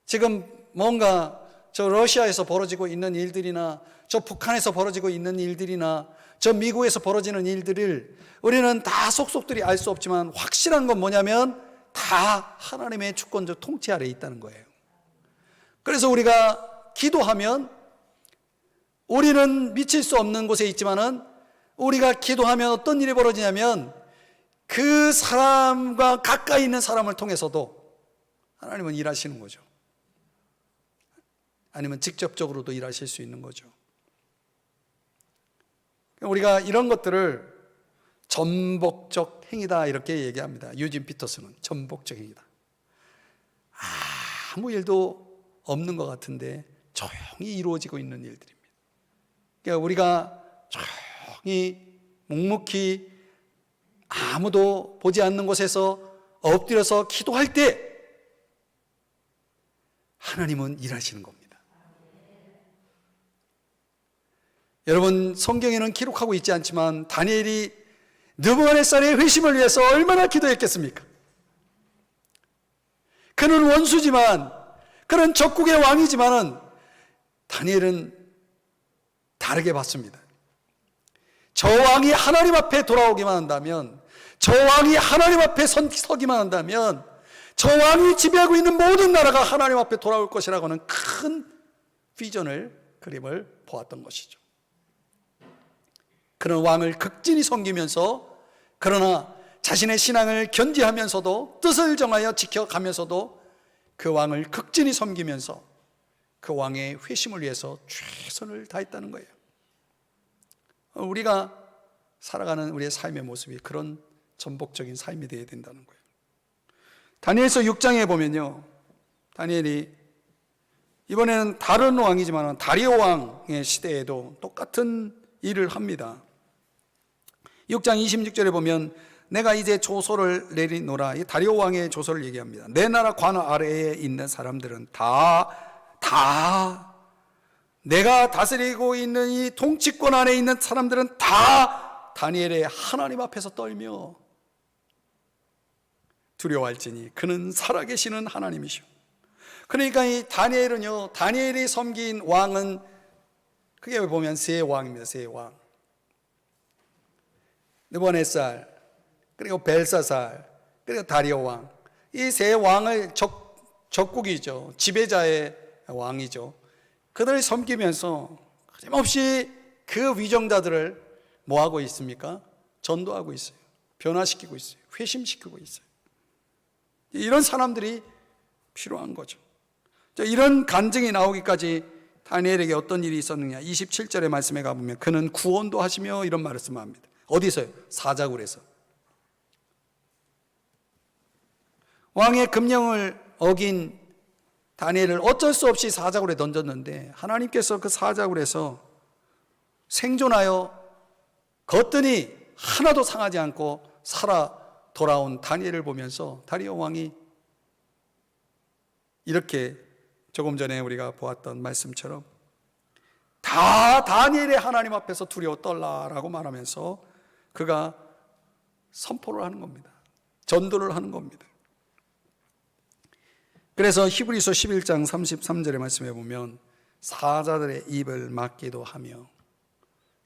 지금 뭔가 저 러시아에서 벌어지고 있는 일들이나 저 북한에서 벌어지고 있는 일들이나 저 미국에서 벌어지는 일들을 우리는 다 속속들이 알 수 없지만, 확실한 건 뭐냐면 다 하나님의 주권적 통치 아래에 있다는 거예요. 그래서 우리가 기도하면, 우리는 미칠 수 없는 곳에 있지만은 우리가 기도하면 어떤 일이 벌어지냐면, 그 사람과 가까이 있는 사람을 통해서도 하나님은 일하시는 거죠. 아니면 직접적으로도 일하실 수 있는 거죠. 우리가 이런 것들을 전복적 행위다 이렇게 얘기합니다. 유진 피터스는 전복적 행위다. 아무 일도 없는 것 같은데 조용히 이루어지고 있는 일들입니다. 그러니까 우리가 조용히 묵묵히 아무도 보지 않는 곳에서 엎드려서 기도할 때 하나님은 일하시는 겁니다. 여러분, 성경에는 기록하고 있지 않지만 다니엘이 느부갓네살의 회심을 위해서 얼마나 기도했겠습니까? 그는 원수지만, 그는 적국의 왕이지만은 다니엘은 다르게 봤습니다. 저 왕이 하나님 앞에 돌아오기만 한다면, 저 왕이 하나님 앞에 서기만 한다면, 저 왕이 지배하고 있는 모든 나라가 하나님 앞에 돌아올 것이라고는 큰 비전을, 그림을 보았던 것이죠. 그런 왕을 극진히 섬기면서, 그러나 자신의 신앙을 견지하면서도, 뜻을 정하여 지켜가면서도 그 왕을 극진히 섬기면서 그 왕의 회심을 위해서 최선을 다했다는 거예요. 우리가 살아가는 우리의 삶의 모습이 그런 전복적인 삶이 되어야 된다는 거예요. 다니엘서 6장에 보면요, 다니엘이 이번에는 다른 왕이지만 다리오 왕의 시대에도 똑같은 일을 합니다. 6장 26절에 보면 내가 이제 조서를 내리노라, 이 다리오 왕의 조서를 얘기합니다. 내 나라 관 아래에 있는 사람들은 다 내가 다스리고 있는 이 통치권 안에 있는 사람들은 다 다니엘의 하나님 앞에서 떨며 두려워할지니 그는 살아계시는 하나님이시오. 그러니까 이 다니엘은요, 다니엘이 섬긴 왕은 크게 보면 세 왕입니다. 세 왕. 느부갓네살, 그리고 벨사살, 그리고 다리오 왕. 이 세 왕을 적국이죠. 지배자의 왕이죠. 그들을 섬기면서 끊임없이 그 위정자들을 뭐하고 있습니까? 전도하고 있어요. 변화시키고 있어요. 회심시키고 있어요. 이런 사람들이 필요한 거죠. 이런 간증이 나오기까지 다니엘에게 어떤 일이 있었느냐, 27절의 말씀에 가보면 그는 구원도 하시며 이런 말씀을 합니다. 어디서요? 사자굴에서. 왕의 금령을 어긴 다니엘을 어쩔 수 없이 사자굴에 던졌는데, 하나님께서 그 사자굴에서 생존하여 걷더니 하나도 상하지 않고 살아 돌아온 다니엘을 보면서 다리오 왕이 이렇게 조금 전에 우리가 보았던 말씀처럼 다 다니엘의 하나님 앞에서 두려워 떨라라고 말하면서 그가 선포를 하는 겁니다. 전도를 하는 겁니다. 그래서 히브리서 11장 33절의 말씀에 보면 사자들의 입을 막기도 하며,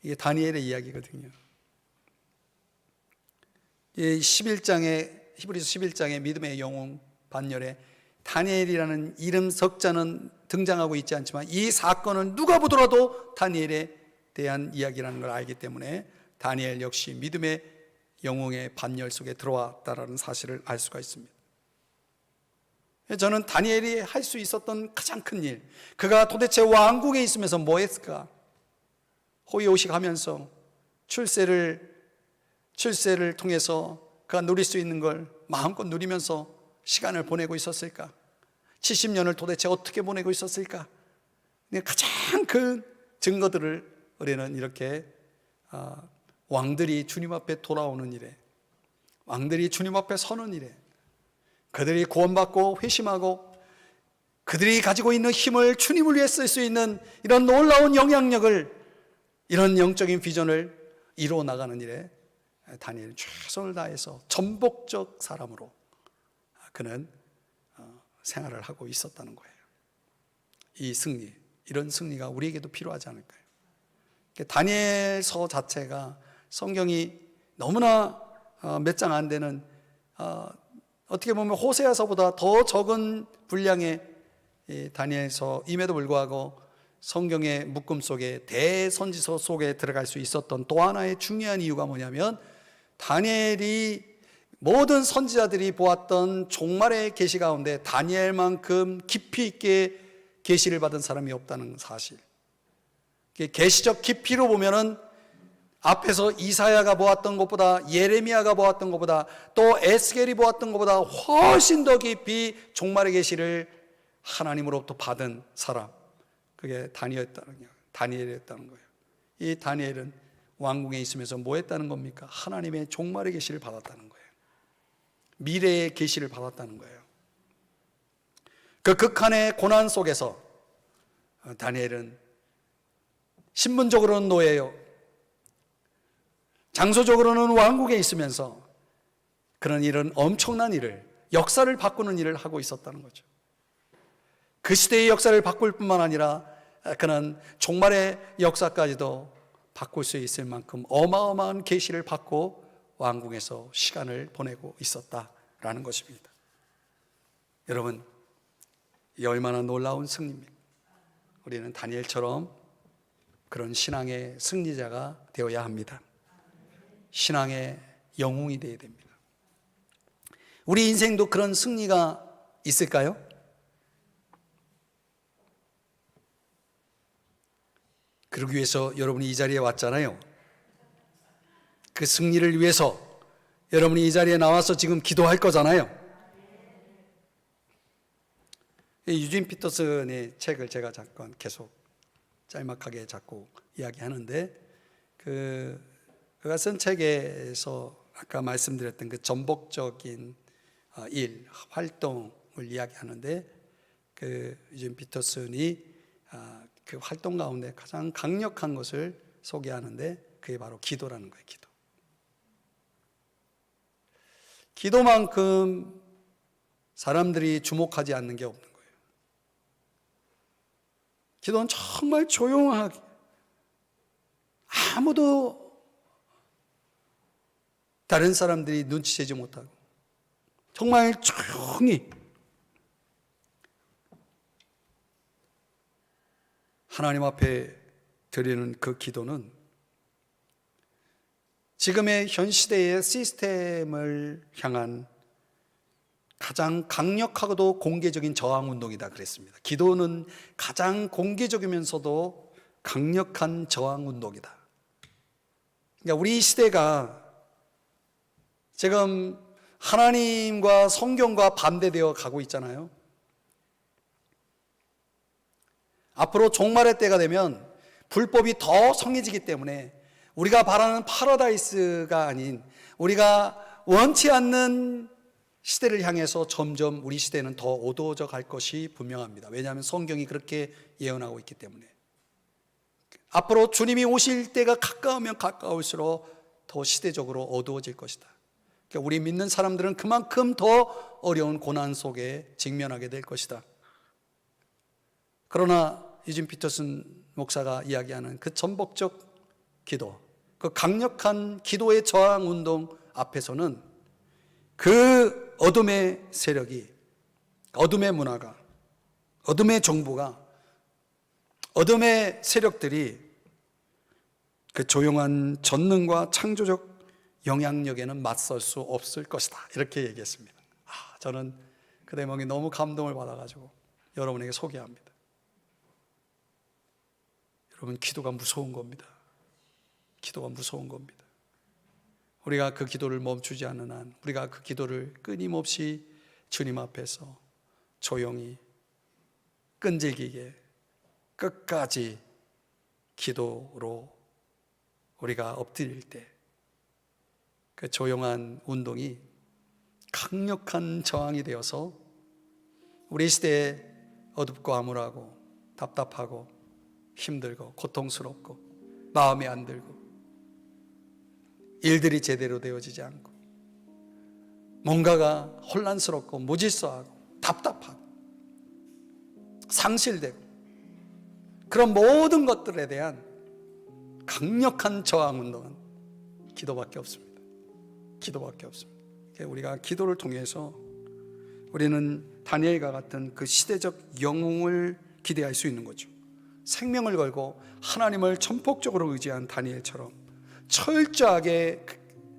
이게 다니엘의 이야기거든요. 이 11장의 히브리서 11장의 믿음의 영웅 반열에 다니엘이라는 이름 석자는 등장하고 있지 않지만 이 사건은 누가 보더라도 다니엘에 대한 이야기라는 걸 알기 때문에 다니엘 역시 믿음의 영웅의 반열 속에 들어왔다라는 사실을 알 수가 있습니다. 저는 다니엘이 할 수 있었던 가장 큰 일, 그가 도대체 왕국에 있으면서 뭐 했을까? 호의호식하면서 출세를 통해서 그가 누릴 수 있는 걸 마음껏 누리면서 시간을 보내고 있었을까? 70년을 도대체 어떻게 보내고 있었을까? 가장 큰 증거들을 우리는 이렇게 왕들이 주님 앞에 돌아오는 일에, 왕들이 주님 앞에 서는 일에, 그들이 구원받고 회심하고 그들이 가지고 있는 힘을 주님을 위해 쓸 수 있는 이런 놀라운 영향력을, 이런 영적인 비전을 이루어 나가는 일에 다니엘은 최선을 다해서 전복적 사람으로 그는 생활을 하고 있었다는 거예요. 이 승리, 이런 승리가 우리에게도 필요하지 않을까요? 다니엘서 자체가 성경이 너무나 몇 장 안 되는, 어떻게 보면 호세아서보다 더 적은 분량의 다니엘서임에도 불구하고 성경의 묶음 속에, 대선지서 속에 들어갈 수 있었던 또 하나의 중요한 이유가 뭐냐면, 다니엘이 모든 선지자들이 보았던 종말의 계시 가운데 다니엘만큼 깊이 있게 계시를 받은 사람이 없다는 사실. 계시적 깊이로 보면은 앞에서 이사야가 보았던 것보다, 예레미야가 보았던 것보다, 또 에스겔이 보았던 것보다 훨씬 더 깊이 종말의 계시를 하나님으로부터 받은 사람, 그게 다니엘이었다는 거예요. 이 다니엘은 왕궁에 있으면서 뭐 했다는 겁니까? 하나님의 종말의 계시를 받았다는 거예요. 미래의 계시를 받았다는 거예요. 그 극한의 고난 속에서 다니엘은 신분적으로는 노예요, 장소적으로는 왕국에 있으면서 그런 이런 엄청난 일을, 역사를 바꾸는 일을 하고 있었다는 거죠. 그 시대의 역사를 바꿀 뿐만 아니라 그는 종말의 역사까지도 바꿀 수 있을 만큼 어마어마한 계시를 받고 왕궁에서 시간을 보내고 있었다라는 것입니다. 여러분, 이 얼마나 놀라운 승리입니까? 우리는 다니엘처럼 그런 신앙의 승리자가 되어야 합니다. 신앙의 영웅이 되어야 됩니다. 우리 인생도 그런 승리가 있을까요? 그러기 위해서 여러분이 이 자리에 왔잖아요. 그 승리를 위해서 여러분이 이 자리에 나와서 지금 기도할 거잖아요. 유진 피터슨의 책을 제가 잠깐 계속 짤막하게 자꾸 이야기하는데, 그가 쓴 책에서 아까 말씀드렸던 그 전복적인 일, 활동을 이야기하는데, 그 유진 피터슨이 그 활동 가운데 가장 강력한 것을 소개하는데, 그게 바로 기도라는 거예요. 기도만큼 사람들이 주목하지 않는 게 없는 거예요. 기도는 정말 조용하게, 아무도 다른 사람들이 눈치채지 못하고 정말 조용히 하나님 앞에 드리는 그 기도는 지금의 현 시대의 시스템을 향한 가장 강력하고도 공개적인 저항운동이다 그랬습니다. 기도는 가장 공개적이면서도 강력한 저항운동이다. 그러니까 우리 시대가 지금 하나님과 성경과 반대되어 가고 있잖아요. 앞으로 종말의 때가 되면 불법이 더 성해지기 때문에 우리가 바라는 파라다이스가 아닌, 우리가 원치 않는 시대를 향해서 점점 우리 시대는 더 어두워져 갈 것이 분명합니다. 왜냐하면 성경이 그렇게 예언하고 있기 때문에. 앞으로 주님이 오실 때가 가까우면 가까울수록 더 시대적으로 어두워질 것이다. 그러니까 우리 믿는 사람들은 그만큼 더 어려운 고난 속에 직면하게 될 것이다. 그러나 유진 피터슨 목사가 이야기하는 그 전복적 기도, 그 강력한 기도의 저항 운동 앞에서는 그 어둠의 세력이, 어둠의 문화가, 어둠의 정부가, 어둠의 세력들이 그 조용한 전능과 창조적 영향력에는 맞설 수 없을 것이다, 이렇게 얘기했습니다. 저는 그 대목이 너무 감동을 받아가지고 여러분에게 소개합니다. 여러분, 기도가 무서운 겁니다. 기도가 무서운 겁니다. 우리가 그 기도를 멈추지 않는 한, 우리가 그 기도를 끊임없이 주님 앞에서 조용히 끈질기게 끝까지 기도로 우리가 엎드릴 때 그 조용한 운동이 강력한 저항이 되어서 우리 시대에 어둡고 암울하고 답답하고 힘들고 고통스럽고 마음에 안 들고 일들이 제대로 되어지지 않고 뭔가가 혼란스럽고 무질서하고 답답하고 상실되고 그런 모든 것들에 대한 강력한 저항 운동은 기도밖에 없습니다. 기도밖에 없습니다. 우리가 기도를 통해서 우리는 다니엘과 같은 그 시대적 영웅을 기대할 수 있는 거죠. 생명을 걸고 하나님을 전폭적으로 의지한 다니엘처럼 철저하게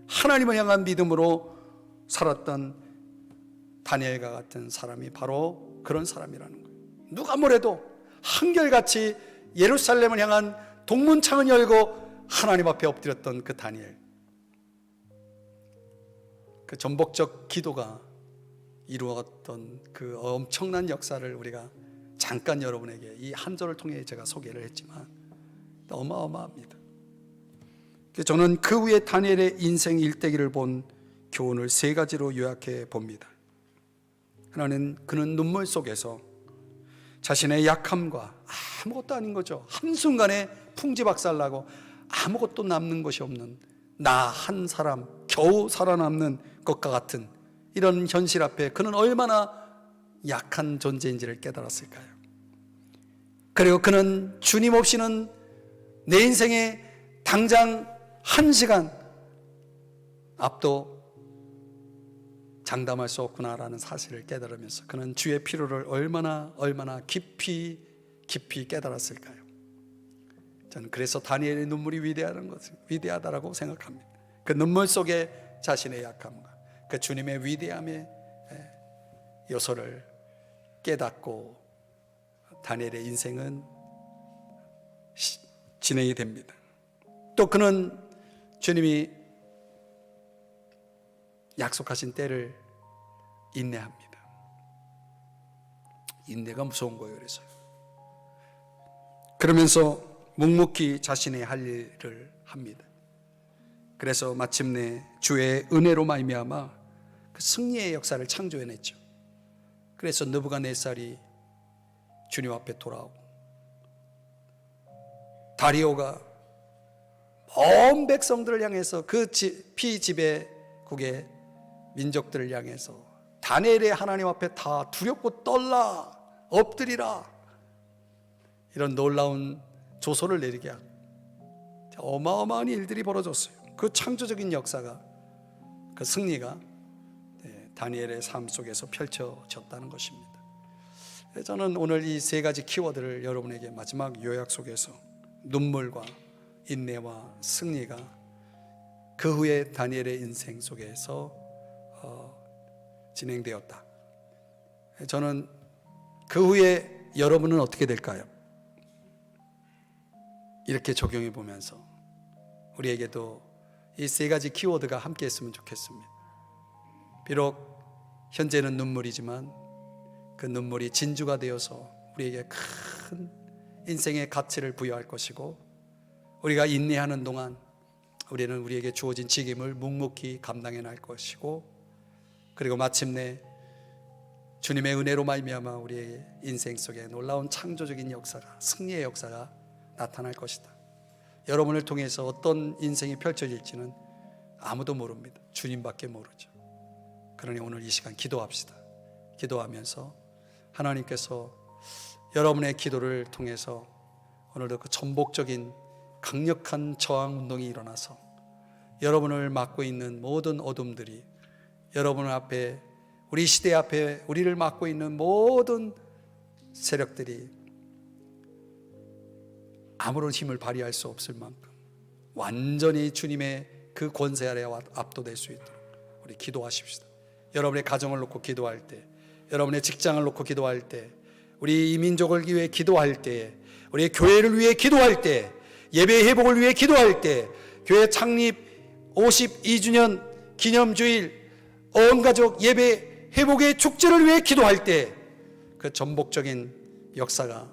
하나님을 향한 믿음으로 살았던 다니엘과 같은 사람이 바로 그런 사람이라는 거예요. 누가 뭐래도 한결같이 예루살렘을 향한 동문창을 열고 하나님 앞에 엎드렸던 그 다니엘, 그 전복적 기도가 이루었던 그 엄청난 역사를 우리가 잠깐 여러분에게 이 한 절을 통해 제가 소개를 했지만 어마어마합니다. 저는 그 후에 다니엘의 인생 일대기를 본 교훈을 세 가지로 요약해 봅니다. 하나는 그는 눈물 속에서 자신의 약함과 아무것도 아닌 거죠, 한순간에 풍지박살나고 아무것도 남는 것이 없는 나 한 사람 겨우 살아남는 것과 같은 이런 현실 앞에 그는 얼마나 약한 존재인지를 깨달았을까요? 그리고 그는 주님 없이는 내 인생에 당장 한 시간 앞도 장담할 수 없구나라는 사실을 깨달으면서 그는 주의 필요를 얼마나 깊이 깨달았을까요? 저는 그래서 다니엘의 눈물이 위대하다라고 생각합니다. 그 눈물 속에 자신의 약함과 그 주님의 위대함의 요소를 깨닫고 다니엘의 인생은 진행이 됩니다. 또 그는 주님이 약속하신 때를 인내합니다. 인내가 무서운 거예요. 그러면서 묵묵히 자신의 할 일을 합니다. 그래서 마침내 주의 은혜로 말미암아 그 승리의 역사를 창조해냈죠. 그래서 느부갓네살이 주님 앞에 돌아오고 다리오가 온 백성들을 향해서 그 피지배국의 민족들을 향해서 다니엘의 하나님 앞에 다 두렵고 떨라 엎드리라 이런 놀라운 조소를 내리게 하고 어마어마한 일들이 벌어졌어요. 그 창조적인 역사가, 그 승리가 다니엘의 삶 속에서 펼쳐졌다는 것입니다. 저는 오늘 이 세 가지 키워드를 여러분에게 마지막 요약 속에서 눈물과 인내와 승리가 그 후에 다니엘의 인생 속에서 진행되었다. 저는 그 후에 여러분은 어떻게 될까요? 이렇게 적용해 보면서 우리에게도 이 세 가지 키워드가 함께 했으면 좋겠습니다. 비록 현재는 눈물이지만 그 눈물이 진주가 되어서 우리에게 큰 인생의 가치를 부여할 것이고, 우리가 인내하는 동안 우리는 우리에게 주어진 책임을 묵묵히 감당해 날 것이고, 그리고 마침내 주님의 은혜로 말미암아 우리의 인생 속에 놀라운 창조적인 역사가, 승리의 역사가 나타날 것이다. 여러분을 통해서 어떤 인생이 펼쳐질지는 아무도 모릅니다. 주님밖에 모르죠. 그러니 오늘 이 시간 기도합시다. 기도하면서 하나님께서 여러분의 기도를 통해서 오늘도 그 전복적인 강력한 저항 운동이 일어나서 여러분을 막고 있는 모든 어둠들이 여러분 앞에, 우리 시대 앞에 우리를 막고 있는 모든 세력들이 아무런 힘을 발휘할 수 없을 만큼 완전히 주님의 그 권세 아래 압도될 수 있도록 우리 기도하십시다. 여러분의 가정을 놓고 기도할 때, 여러분의 직장을 놓고 기도할 때, 우리 이 민족을 위해 기도할 때, 우리 교회를 위해 기도할 때, 예배 회복을 위해 기도할 때, 교회 창립 52주년 기념주일 온 가족 예배 회복의 축제를 위해 기도할 때 그 전복적인 역사가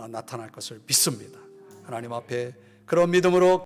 나타날 것을 믿습니다. 하나님 앞에 그런 믿음으로